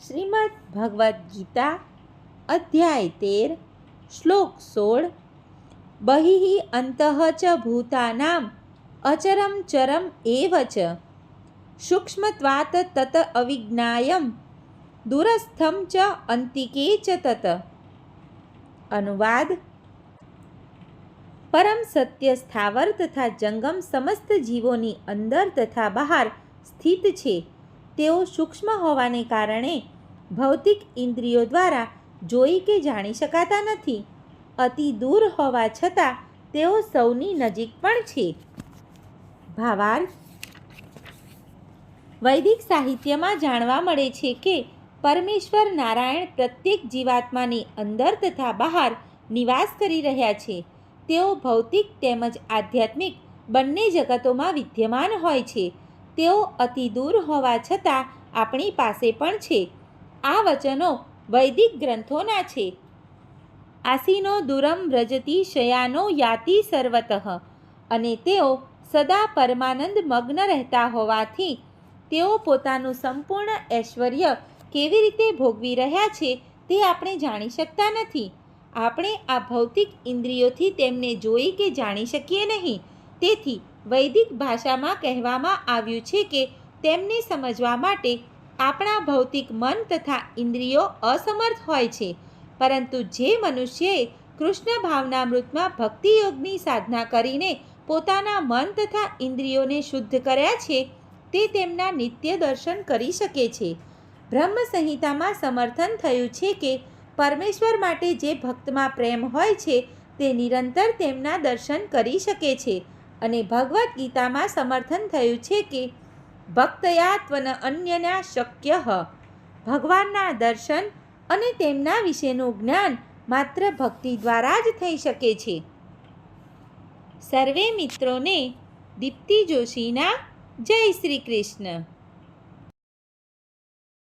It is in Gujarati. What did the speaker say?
શ્રીમદ્ ભગવદ્ ગીતા અધ્યાય 13 શ્લોક 16 બહિઃ અંતઃ ચ ભૂતાનામ અચરમ ચરમ એવ ચ સૂક્ષ્મત્વાત તત અવિજ્ઞાયમ દૂરસ્થમ ચ અંતિકે ચ તત. અનુવાદ: પરમ સત્ય સ્થાવર તથા જંગમ સમસ્ત જીવોની અંદર તથા બહાર સ્થિત છે. તેઓ સૂક્ષ્મ હોવાને કારણે ભૌતિક ઇન્દ્રિયો દ્વારા જોઈ કે જાણી શકાતા નથી. અતિ દૂર હોવા છતાં તેઓ સૌની નજીક પણ છે. ભાવાર્થ: વૈદિક સાહિત્યમાં જાણવા મળે છે કે પરમેશ્વર નારાયણ પ્રત્યેક જીવાત્માની અંદર તથા બહાર નિવાસ કરી રહ્યા છે. તેઓ ભૌતિક તેમજ આધ્યાત્મિક બંને જગતોમાં વિદ્યમાન હોય છે. તેઓ અતિ દૂર હોવા છતાં આપણી પાસે પણ છે. આ વચનો વૈદિક ગ્રંથોના છે. આસીનો દૂરમ વ્રજતી શયાનો યાતિ સર્વતઃ. અને તેઓ સદા પરમાનંદ મગ્ન રહેતા હોવાથી તેઓ પોતાનું સંપૂર્ણ ઐશ્વર્ય કેવી રીતે ભોગવી રહ્યા છે તે આપણે જાણી શકતા નથી. આપણે આ ભૌતિક ઇન્દ્રિયોથી તેમને જોઈ કે જાણી શકીએ નહીં. તેથી વૈદિક ભાષામાં કહેવામાં આવ્યું છે કે તેમને સમજવા માટે આપણા ભૌતિક મન તથા ઇન્દ્રિયો અસમર્થ હોય છે. પરંતુ જે મનુષ્યએ કૃષ્ણ ભાવનામૃતમાં ભક્તિયોગની સાધના કરીને પોતાના મન તથા ઇન્દ્રિયોને શુદ્ધ કર્યા છે તે તેમના નિત્ય દર્શન કરી શકે છે. બ્રહ્મ સંહિતામાં સમર્થન થયું છે કે પરમેશ્વર માટે જે ભક્તમાં પ્રેમ હોય છે તે નિરંતર તેમના દર્શન કરી શકે છે. અને ભગવદ્ ગીતામાં સમર્થન થયું છે કે ભક્તયા ત્વન અન્યના શક્ય. ભગવાનના દર્શન અને તેમના વિશેનું જ્ઞાન માત્ર ભક્તિ દ્વારા જ થઈ શકે છે. સર્વે મિત્રોને દીપ્તિ જોશીના જય શ્રી કૃષ્ણ.